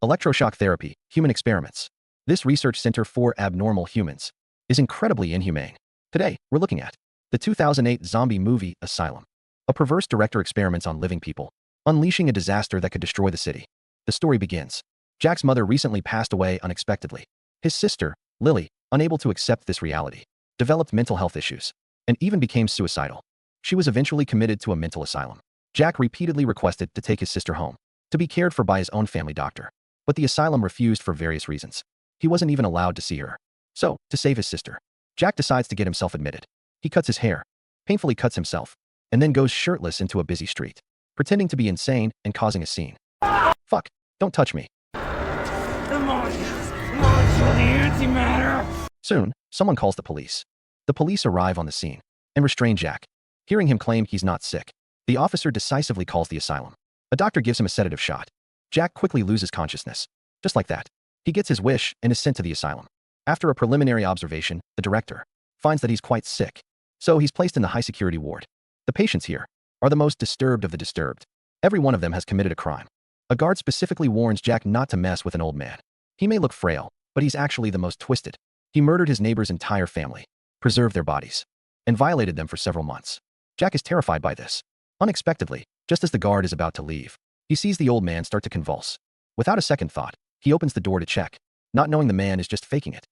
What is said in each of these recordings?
Electroshock therapy, human experiments. This research center for abnormal humans is incredibly inhumane. Today, we're looking at the 2008 zombie movie Asylum. A perverse director experiments on living people, unleashing a disaster that could destroy the city. The story begins. Jack's mother recently passed away unexpectedly. His sister, Lily, unable to accept this reality, developed mental health issues and even became suicidal. She was eventually committed to a mental asylum. Jack repeatedly requested to take his sister home, to be cared for by his own family doctor. But the asylum refused for various reasons. He wasn't even allowed to see her. So, to save his sister, Jack decides to get himself admitted. He cuts his hair, painfully cuts himself, and then goes shirtless into a busy street, pretending to be insane and causing a scene. Fuck, don't touch me. Soon, someone calls the police. The police arrive on the scene and restrain Jack. Hearing him claim he's not sick, the officer decisively calls the asylum. A doctor gives him a sedative shot. Jack quickly loses consciousness. Just like that, he gets his wish and is sent to the asylum. After a preliminary observation, the director finds that he's quite sick, so he's placed in the high-security ward. The patients here are the most disturbed of the disturbed. Every one of them has committed a crime. A guard specifically warns Jack not to mess with an old man. He may look frail, but he's actually the most twisted. He murdered his neighbor's entire family, preserved their bodies, and violated them for several months. Jack is terrified by this. Unexpectedly, just as the guard is about to leave, he sees the old man start to convulse. Without a second thought, he opens the door to check, not knowing the man is just faking it.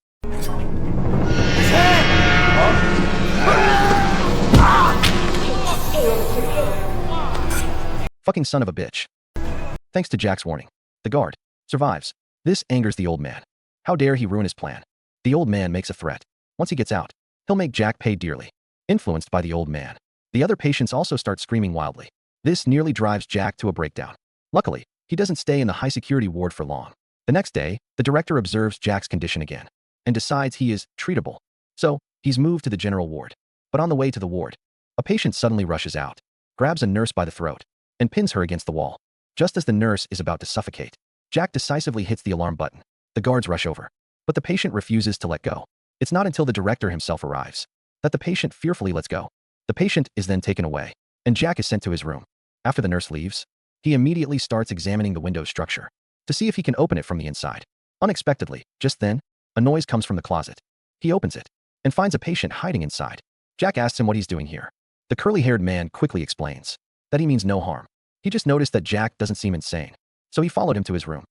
Fucking son of a bitch. Thanks to Jack's warning, the guard survives. This angers the old man. How dare he ruin his plan? The old man makes a threat. Once he gets out, he'll make Jack pay dearly. Influenced by the old man, the other patients also start screaming wildly. This nearly drives Jack to a breakdown. Luckily, he doesn't stay in the high-security ward for long. The next day, the director observes Jack's condition again and decides he is treatable. So, he's moved to the general ward. But on the way to the ward, a patient suddenly rushes out, grabs a nurse by the throat, and pins her against the wall. Just as the nurse is about to suffocate, Jack decisively hits the alarm button. The guards rush over, but the patient refuses to let go. It's not until the director himself arrives that the patient fearfully lets go. The patient is then taken away, and Jack is sent to his room. After the nurse leaves, he immediately starts examining the window structure to see if he can open it from the inside. Unexpectedly, just then, a noise comes from the closet. He opens it and finds a patient hiding inside. Jack asks him what he's doing here. The curly-haired man quickly explains that he means no harm. He just noticed that Jack doesn't seem insane, so he followed him to his room.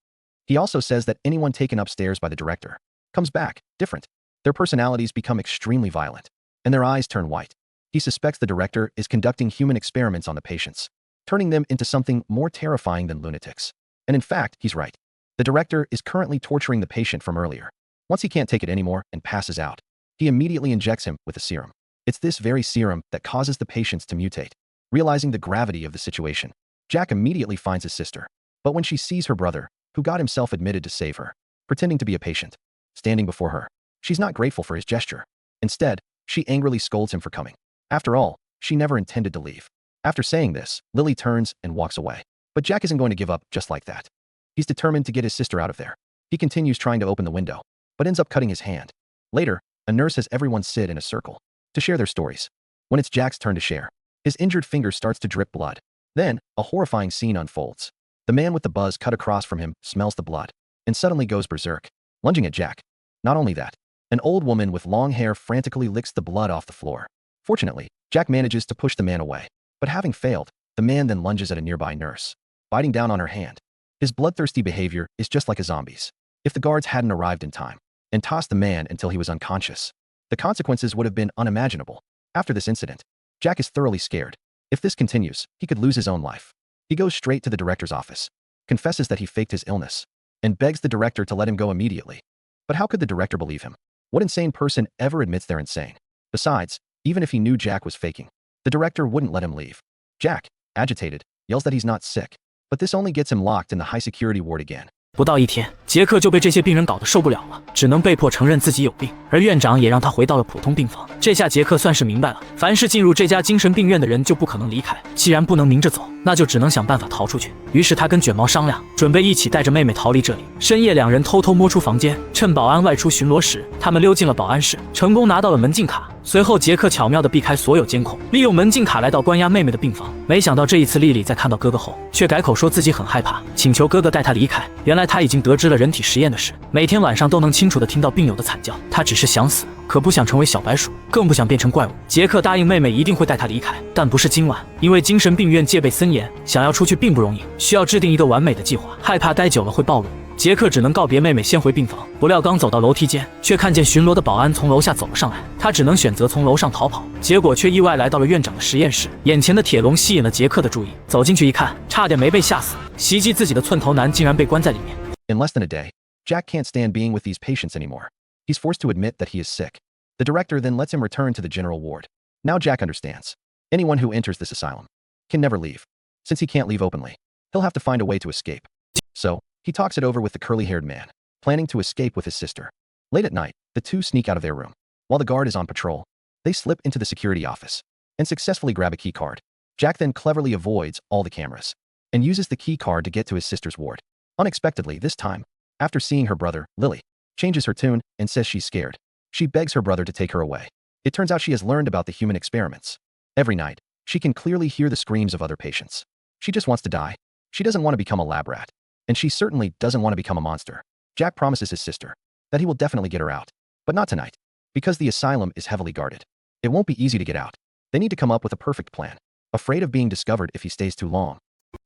He also says that anyone taken upstairs by the director comes back different. Their personalities become extremely violent, and their eyes turn white. He suspects the director is conducting human experiments on the patients, turning them into something more terrifying than lunatics. And in fact, he's right. The director is currently torturing the patient from earlier. Once he can't take it anymore and passes out, he immediately injects him with a serum. It's this very serum that causes the patients to mutate. Realizing the gravity of the situation, Jack immediately finds his sister. But when she sees her brother, who got himself admitted to save her, pretending to be a patient, standing before her, she's not grateful for his gesture. Instead, she angrily scolds him for coming. After all, she never intended to leave. After saying this, Lily turns and walks away. But Jack isn't going to give up just like that. He's determined to get his sister out of there. He continues trying to open the window, but ends up cutting his hand. Later, a nurse has everyone sit in a circle to share their stories. When it's Jack's turn to share, his injured finger starts to drip blood. Then, a horrifying scene unfolds. The man with the buzz cut across from him smells the blood and suddenly goes berserk, lunging at Jack. Not only that, an old woman with long hair frantically licks the blood off the floor. Fortunately, Jack manages to push the man away, but having failed, the man then lunges at a nearby nurse, biting down on her hand. His bloodthirsty behavior is just like a zombie's. If the guards hadn't arrived in time and tossed the man until he was unconscious, the consequences would have been unimaginable. After this incident, Jack is thoroughly scared. If this continues, he could lose his own life. He goes straight to the director's office, confesses that he faked his illness, and begs the director to let him go immediately. But how could the director believe him? What insane person ever admits they're insane? Besides, even if he knew Jack was faking, the director wouldn't let him leave. Jack, agitated, yells that he's not sick, but this only gets him locked in the high-security ward again. 不到一天，杰克就被这些病人搞得受不了了，只能被迫承认自己有病，而院长也让他回到了普通病房。这下杰克算是明白了，凡是进入这家精神病院的人就不可能离开，既然不能明着走，那就只能想办法逃出去。于是他跟卷毛商量，准备一起带着妹妹逃离这里。深夜，两人偷偷摸出房间，趁保安外出巡逻时，他们溜进了保安室，成功拿到了门禁卡。随后，杰克巧妙地避开所有监控，利用门禁卡来到关押妹妹的病房。没想到这一次，莉莉在看到哥哥后，却改口说自己很害怕，请求哥哥带她离开。原来他已经得知了人体实验的事，每天晚上都能清楚地听到病友的惨叫。他只是想死，可不想成为小白鼠，更不想变成怪物。杰克答应妹妹一定会带她离开，但不是今晚，因为精神病院戒备森严，想要出去并不容易，需要制定一个完美的计划，害怕待久了会暴露。杰克只能告别妹妹，先回病房。不料刚走到楼梯间，却看见巡逻的保安从楼下走了上来。他只能选择从楼上逃跑，结果却意外来到了院长的实验室。眼前的铁笼吸引了杰克的注意，走进去一看，差点没被吓死。袭击自己的寸头男竟然被关在里面。In less than a day, Jack can't stand being with these patients anymore. He's forced to admit that he is sick. The director then lets him return to the general ward. Now Jack understands. Anyone who enters this asylum can never leave. Since he can't leave openly, he'll have to find a way to escape. So, he talks it over with the curly-haired man, planning to escape with his sister. Late at night, the two sneak out of their room. While the guard is on patrol, they slip into the security office and successfully grab a key card. Jack then cleverly avoids all the cameras and uses the key card to get to his sister's ward. Unexpectedly, this time, after seeing her brother, Lily changes her tune and says she's scared. She begs her brother to take her away. It turns out she has learned about the human experiments. Every night, she can clearly hear the screams of other patients. She just wants to die. She doesn't want to become a lab rat. And she certainly doesn't want to become a monster. Jack promises his sister that he will definitely get her out. But not tonight, because the asylum is heavily guarded. It won't be easy to get out. They need to come up with a perfect plan, afraid of being discovered if he stays too long.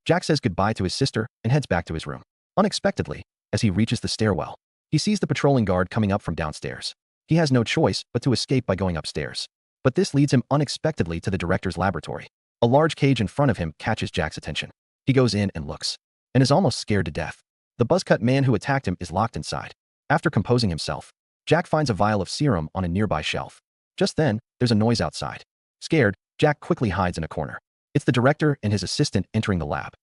Jack says goodbye to his sister and heads back to his room. Unexpectedly, as he reaches the stairwell, he sees the patrolling guard coming up from downstairs. He has no choice but to escape by going upstairs. But this leads him unexpectedly to the director's laboratory. A large cage in front of him catches Jack's attention. He goes in and looks, and is almost scared to death. The buzzcut man who attacked him is locked inside. After composing himself, Jack finds a vial of serum on a nearby shelf. Just then, there's a noise outside. Scared, Jack quickly hides in a corner. It's the director and his assistant entering the lab.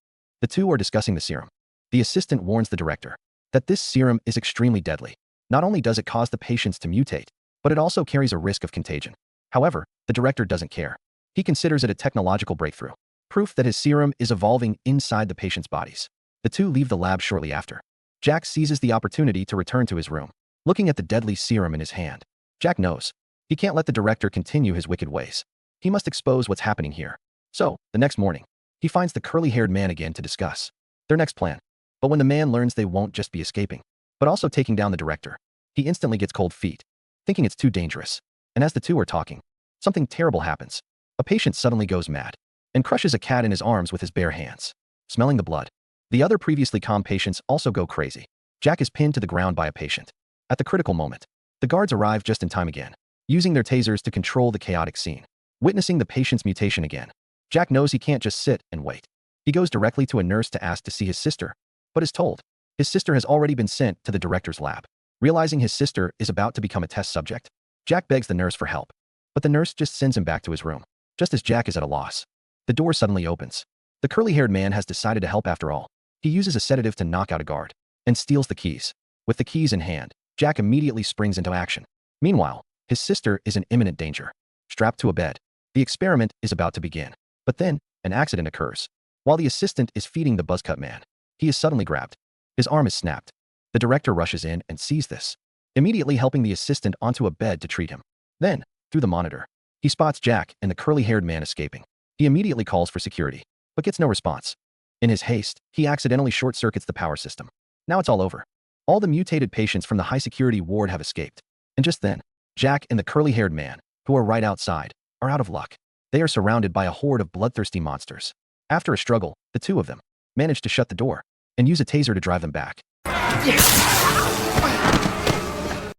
The two are discussing the serum. The assistant warns the director that this serum is extremely deadly. Not only does it cause the patients to mutate, but it also carries a risk of contagion. However, the director doesn't care. He considers it a technological breakthrough, proof that his serum is evolving inside the patients' bodies. The two leave the lab shortly after. Jack seizes the opportunity to return to his room, looking at the deadly serum in his hand. Jack knows he can't let the director continue his wicked ways. He must expose what's happening here. So, the next morning, he finds the curly-haired man again to discuss their next plan. But when the man learns they won't just be escaping, but also taking down the director, he instantly gets cold feet, thinking it's too dangerous. And as the two are talking, something terrible happens. A patient suddenly goes mad and crushes a cat in his arms with his bare hands. Smelling the blood, the other previously calm patients also go crazy. Jack is pinned to the ground by a patient. At the critical moment, the guards arrive just in time again, using their tasers to control the chaotic scene. Witnessing the patient's mutation again, Jack knows he can't just sit and wait. He goes directly to a nurse to ask to see his sister, but is told his sister has already been sent to the director's lab. Realizing his sister is about to become a test subject, Jack begs the nurse for help, but the nurse just sends him back to his room. Just as Jack is at a loss, the door suddenly opens. The curly-haired man has decided to help after all. He uses a sedative to knock out a guard and steals the keys. With the keys in hand, Jack immediately springs into action. Meanwhile, his sister is in imminent danger. Strapped to a bed, the experiment is about to begin. But then, an accident occurs. While the assistant is feeding the buzzcut man, he is suddenly grabbed. His arm is snapped. The director rushes in and sees this, immediately helping the assistant onto a bed to treat him. Then, through the monitor, he spots Jack and the curly-haired man escaping. He immediately calls for security, but gets no response. In his haste, he accidentally short-circuits the power system. Now it's all over. All the mutated patients from the high-security ward have escaped. And just then, Jack and the curly-haired man, who are right outside, are out of luck. They are surrounded by a horde of bloodthirsty monsters. After a struggle, the two of them manage to shut the door and use a taser to drive them back.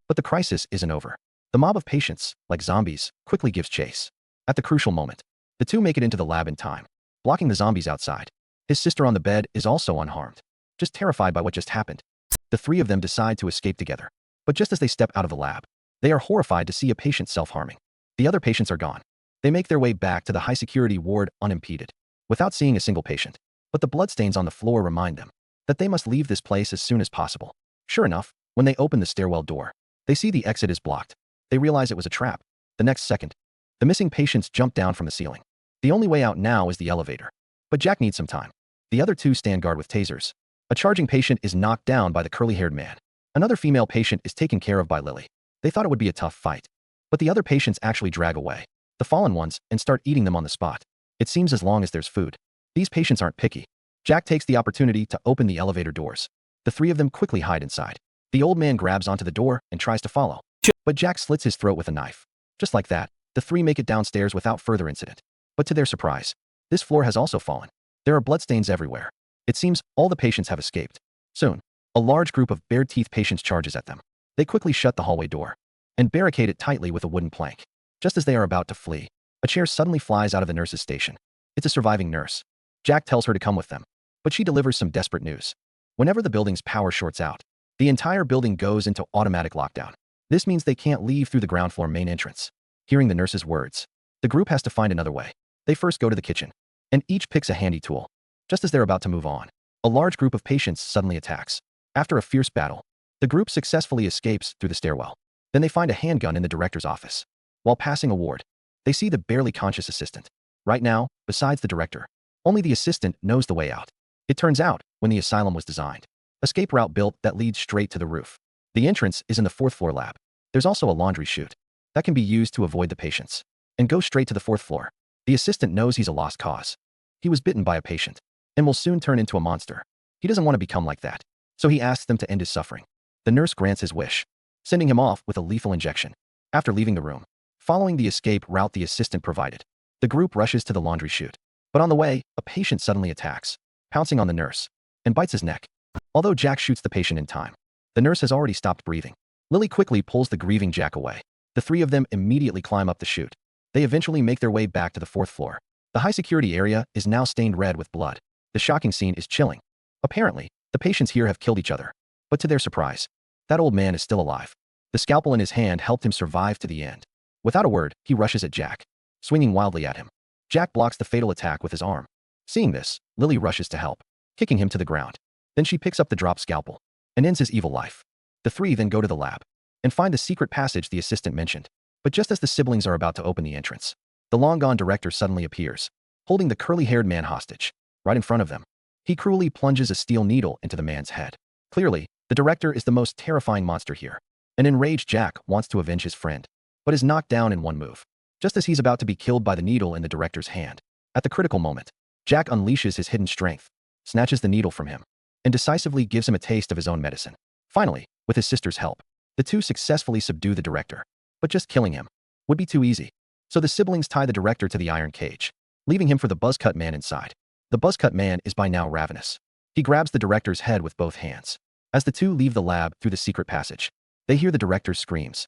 But the crisis isn't over. The mob of patients, like zombies, quickly gives chase. At the crucial moment, the two make it into the lab in time, blocking the zombies outside. His sister on the bed is also unharmed, just terrified by what just happened. The three of them decide to escape together. But just as they step out of the lab, they are horrified to see a patient self-harming. The other patients are gone. They make their way back to the high-security ward unimpeded, without seeing a single patient. But the bloodstains on the floor remind them that they must leave this place as soon as possible. Sure enough, when they open the stairwell door, they see the exit is blocked. They realize it was a trap. The next second, the missing patients jump down from the ceiling. The only way out now is the elevator. But Jack needs some time. The other two stand guard with tasers. A charging patient is knocked down by the curly-haired man. Another female patient is taken care of by Lily. They thought it would be a tough fight, But the other patients actually drag away the fallen ones and start eating them on the spot. It seems as long as there's food. These patients aren't picky. Jack takes the opportunity to open the elevator doors. The three of them quickly hide inside. The old man grabs onto the door and tries to follow. But Jack slits his throat with a knife. Just like that, the three make it downstairs without further incident. But to their surprise, this floor has also fallen. There are bloodstains everywhere. It seems all the patients have escaped. Soon, a large group of bared-teeth patients charges at them. They quickly shut the hallway door and barricade it tightly with a wooden plank. Just as they are about to flee, a chair suddenly flies out of the nurse's station. It's a surviving nurse. Jack tells her to come with them, but she delivers some desperate news. Whenever the building's power shorts out, the entire building goes into automatic lockdown. This means they can't leave through the ground floor main entrance. Hearing the nurse's words, the group has to find another way. They first go to the kitchen, and each picks a handy tool. Just as they're about to move on, a large group of patients suddenly attacks. After a fierce battle, the group successfully escapes through the stairwell. Then they find a handgun in the director's office. While passing a ward, they see the barely conscious assistant. Right now, besides the director, only the assistant knows the way out. It turns out, when the asylum was designed, escape route built that leads straight to the roof. The entrance is in the 4th floor lab. There's also a laundry chute that can be used to avoid the patients and go straight to the 4th floor. The assistant knows he's a lost cause. He was bitten by a patient and will soon turn into a monster. He doesn't want to become like that, so he asks them to end his suffering. The nurse grants his wish, sending him off with a lethal injection. After leaving the room, following the escape route the assistant provided, the group rushes to the laundry chute. But on the way, a patient suddenly attacks, pouncing on the nurse, and bites his neck. Although Jack shoots the patient in time, the nurse has already stopped breathing. Lily quickly pulls the grieving Jack away. The three of them immediately climb up the chute. They eventually make their way back to the 4th floor. The high-security area is now stained red with blood. The shocking scene is chilling. Apparently, the patients here have killed each other. But to their surprise, that old man is still alive. The scalpel in his hand helped him survive to the end. Without a word, he rushes at Jack, swinging wildly at him. Jack blocks the fatal attack with his arm. Seeing this, Lily rushes to help, kicking him to the ground. Then she picks up the dropped scalpel and ends his evil life. The three then go to the lab and find the secret passage the assistant mentioned. But just as the siblings are about to open the entrance, the long-gone director suddenly appears, holding the curly-haired man hostage. Right in front of them, he cruelly plunges a steel needle into the man's head. Clearly, the director is the most terrifying monster here. An enraged Jack wants to avenge his friend, but is knocked down in one move. Just as he's about to be killed by the needle in the director's hand, at the critical moment, Jack unleashes his hidden strength, snatches the needle from him, and decisively gives him a taste of his own medicine. Finally, with his sister's help, the two successfully subdue the director. But just killing him would be too easy. So the siblings tie the director to the iron cage, leaving him for the buzzcut man inside. The buzzcut man is by now ravenous. He grabs the director's head with both hands. As the two leave the lab through the secret passage, they hear the director's screams.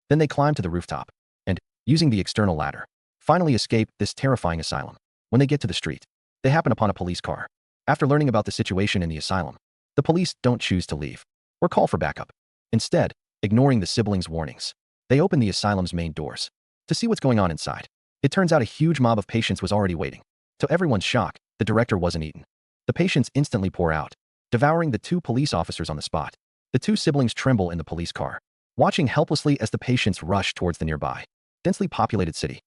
Then they climb to the rooftop and, using the external ladder, finally escape this terrifying asylum. When they get to the street, they happen upon a police car. After learning about the situation in the asylum, the police don't choose to leave or call for backup. Instead, ignoring the siblings' warnings, they open the asylum's main doors to see what's going on inside. It turns out a huge mob of patients was already waiting. To everyone's shock, the director wasn't eaten. The patients instantly pour out, devouring the two police officers on the spot. The two siblings tremble in the police car, watching helplessly as the patients rush towards the nearby, densely populated city.